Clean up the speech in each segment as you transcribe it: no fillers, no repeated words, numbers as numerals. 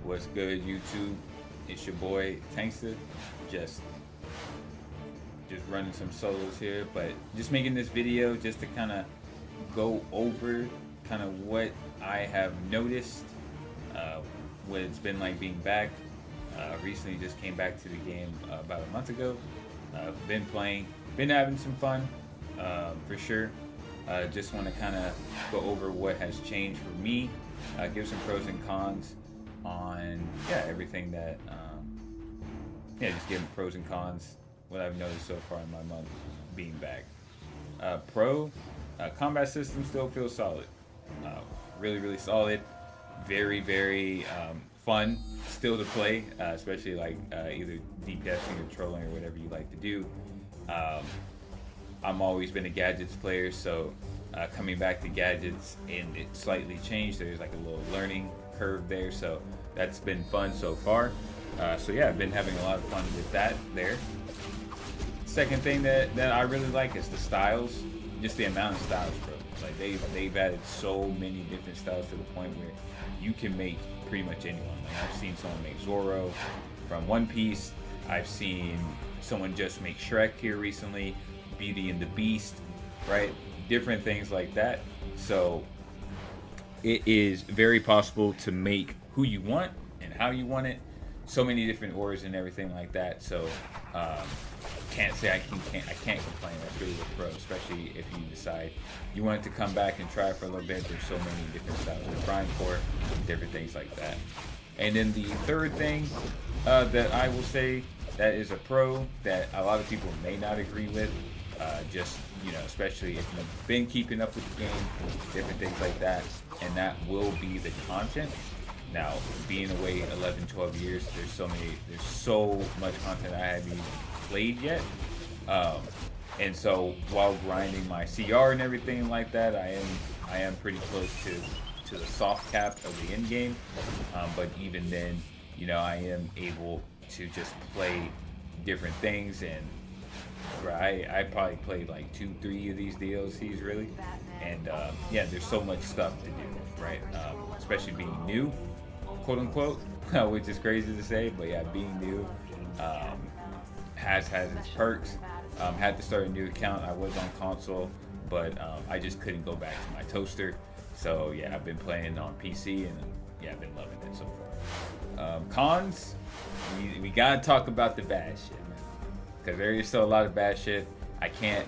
What's good, YouTube? It's your boy Tankster. Just running some solos here, but just making this video just to kind of go over kind of what I have noticed, what it's been like being back. Recently, just came back to the game about a month ago. Been playing, been having some fun, for sure. Just want to kind of go over what has changed for me, give some pros and cons on everything that just giving pros and cons what I've noticed so far in my month being back. Combat system still feels solid, really solid, very fun still to play, especially like either DPSing or trolling or whatever you like to do. I'm always been a gadgets player, so coming back to gadgets and it slightly changed. There's like a little learning curve there, so that's been fun so far. So yeah, I've been having a lot of fun with that there. Second thing that I really like is the styles, just the amount of styles, bro. Like they've added so many different styles to the point where you can make pretty much anyone. Like I've seen someone make Zoro from One Piece. I've seen someone just make Shrek here recently, Beauty and the Beast, right? Different things like that. So it is very possible to make who you want and how you want it. So many different auras and everything like that. So can't say I can't complain. That's really the pro, especially if you decide you want it to come back and try it for a little bit. There's so many different styles to grind for, different things like that. And then the third thing that I will say that is a pro that a lot of people may not agree with, just especially if you've been keeping up with the game, different things like that, and that will be the content. Now, being away 11, 12 years, there's so much content I haven't even played yet. And so while grinding my CR and everything like that, I am pretty close to the soft cap of the end game. But even then, I am able to just play different things, and I probably played like 2-3 of these DLCs really. And there's so much stuff to do, right? Especially being new, quote unquote, which is crazy to say, but yeah, being new has its perks. Had to start a new account. I was on console, but I just couldn't go back to my toaster. So yeah, I've been playing on PC, and I've been loving it so far. Cons, we gotta talk about the bad shit, man, because there is still a lot of bad shit. I can't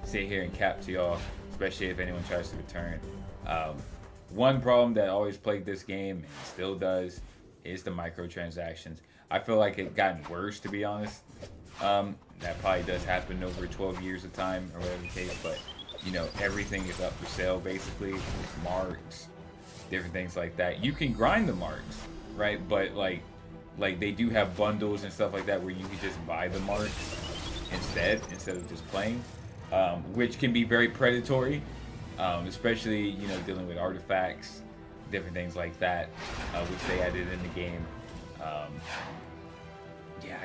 sit here and cap to y'all, especially if anyone tries to return. One problem that always plagued this game and still does is the microtransactions. I feel like it gotten worse, to be honest. That probably does happen over 12 years of time or whatever the case, but everything is up for sale basically. Marks, different things like that. You can grind the marks, right? But like they do have bundles and stuff like that where you can just buy the marks instead of just playing, which can be very predatory. Especially dealing with artifacts, different things like that, which they added in the game. I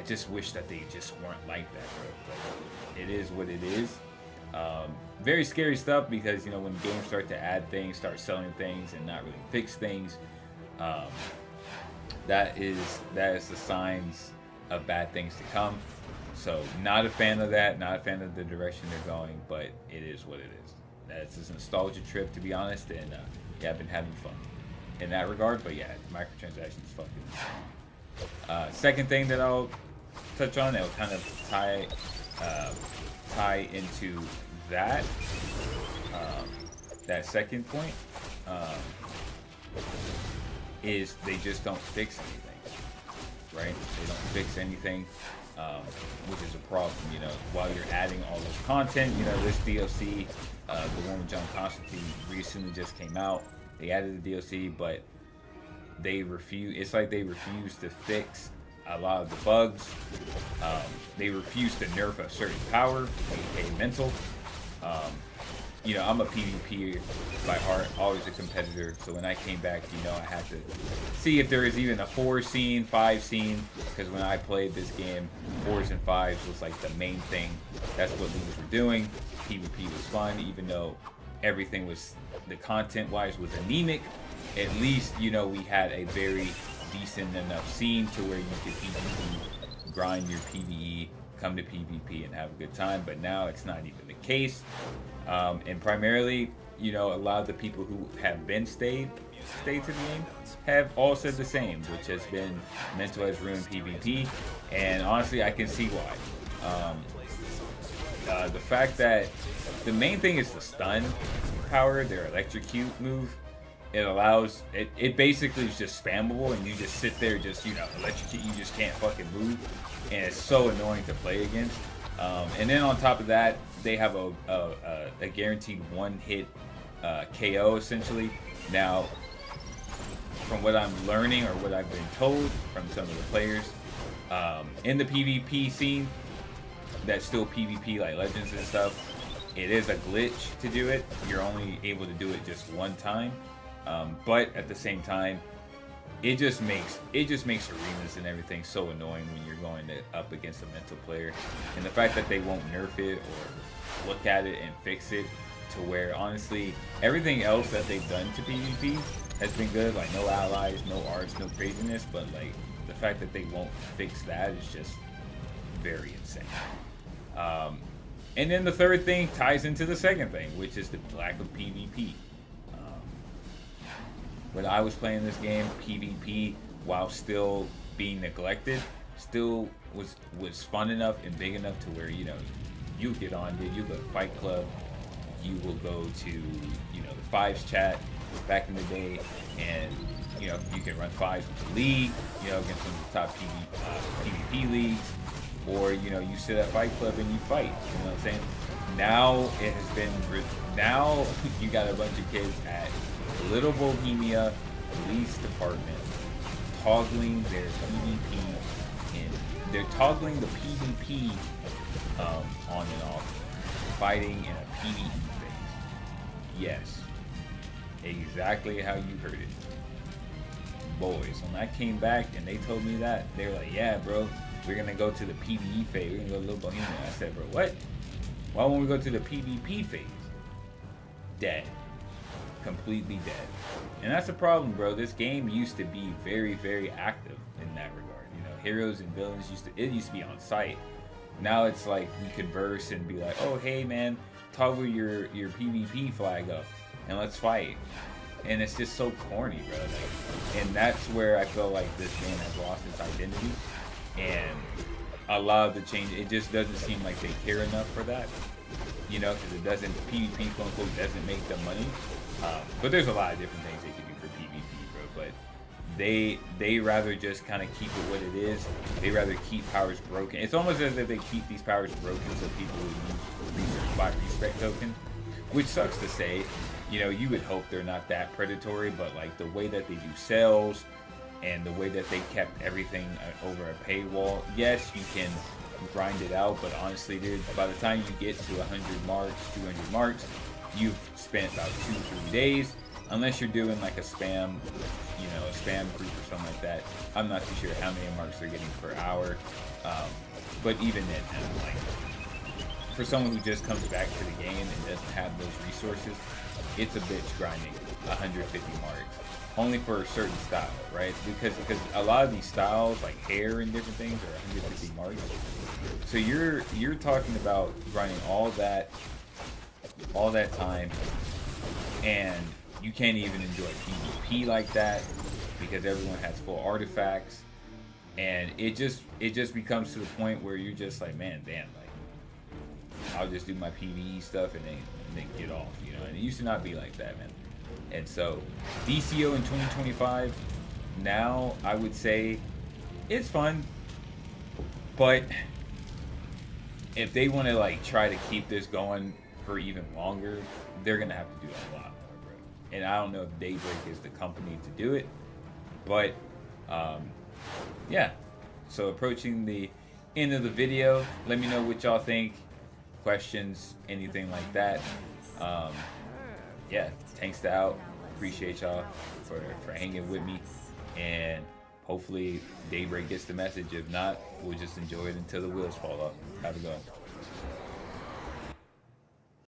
just wish that they just weren't like that, bro. But it is what it is. Very scary stuff, because when games start to add things, start selling things, and not really fix things, that is the signs of bad things to come. So not a fan of that. Not a fan of the direction they're going. But it is what it is. That's just a nostalgia trip, to be honest, and I've been having fun in that regard. But yeah, microtransactions fucking insane. Second thing that I'll touch on that will kind of tie into that second point, is they just don't fix anything, right? They don't fix anything, which is a problem. While you're adding all this content, this DLC, the one with John Constantine, recently just came out. They added the DLC, but they refuse. It's like they refuse to fix a lot of the bugs. They refuse to nerf a certain power, aka mental. I'm a PvPer by heart, always a competitor. So when I came back, I had to see if there is even a 4 scene, 5 scene, because when I played this game, 4s and 5s was like the main thing. That's what leaders were doing. PvP was fun, even though everything was, the content-wise, was anemic. at least, you know, we had a very decent enough scene to where you could PvP, grind your PvE, come to PvP and have a good time. But now it's not even the case. And primarily, you know, a lot of the people who have been stayed to the game have all said the same, which has been mental has ruined PvP. And honestly, I can see why. The fact that the main thing is the stun power, their electrocute move. It allows it basically is just spammable, and you just sit there, just, you know, electrocute. You just can't fucking move, and it's so annoying to play against. And then on top of that, they have a guaranteed one-hit KO essentially. Now, from what I'm learning or what I've been told from some of the players in the PvP scene, that's still PvP like Legends and stuff, it is a glitch to do it. You're only able to do it just one time. But at the same time, it just makes arenas and everything so annoying when you're going up against a mental player. And the fact that they won't nerf it or look at it and fix it to where, honestly, everything else that they've done to PvP has been good, like no allies, no arts, no craziness, but like the fact that they won't fix that is just very insane. And then the third thing ties into the second thing, which is the lack of PvP. When I was playing this game, PvP, while still being neglected, still was fun enough and big enough to where, you know, you get on, dude, you go to Fight Club, you will go to, you know, the Fives chat back in the day, and, you know, you can run Fives with the league, you know, against some of the top PvP leagues, or, you know, you sit at Fight Club and you fight, you know what I'm saying? Now it has been, now you got a bunch of kids at Little Bohemia Police Department toggling their PvP, and they're toggling the PvP on and off, fighting in a PvE phase. Yes, exactly how you heard it. Boys, when I came back and they told me that, they were like, yeah, bro, we're gonna go to the PvE phase. We're gonna go to Little Bohemia. I said, bro, what? Why won't we go to the PvP phase? Dead. Completely dead. And that's a problem, bro. This game used to be very, very active in that regard. You know, heroes and villains used to be on site. Now it's like we converse and be like, oh, hey man, toggle your PvP flag up and let's fight. And it's just so corny, bro. Like, and that's where I feel like this game has lost its identity. And a lot of the change, it just doesn't seem like they care enough for that. You know, because it doesn't, PvP, quote unquote, doesn't make them money. But there's a lot of different things they can do for PvP, bro. But they rather just kind of keep it what it is. They rather keep powers broken. It's almost as if they keep these powers broken so people will use buy respect token, which sucks to say. You know, you would hope they're not that predatory, but like the way that they do sales and the way that they kept everything over a paywall. Yes, you can grind it out, but honestly, dude, by the time you get to 100 marks, 200 marks, you've spent about 2-3 days, unless you're doing like a spam, you know, a spam group or something like that. I'm not too sure how many marks they're getting per hour, but even then, like, for someone who just comes back to the game and doesn't have those resources, it's a bitch grinding 150 marks, only for a certain style, right? Because a lot of these styles, like hair and different things, are 150 marks. So you're talking about grinding all that time, and you can't even enjoy PvP like that because everyone has full artifacts, and it just becomes to the point where you're just like, man, damn, like I'll just do my PvE stuff and then get off, you know. And it used to not be like that, man. And so DCO in 2025, now I would say it's fun, but if they want to like try to keep this going for even longer, they're gonna have to do a lot more, bro. And I don't know if Daybreak is the company to do it, but yeah. So approaching the end of the video, let me know what y'all think, questions, anything like that. Yeah, thanks to out. Appreciate y'all for hanging with me, and hopefully Daybreak gets the message. If not, we'll just enjoy it until the wheels fall off. Have a good one.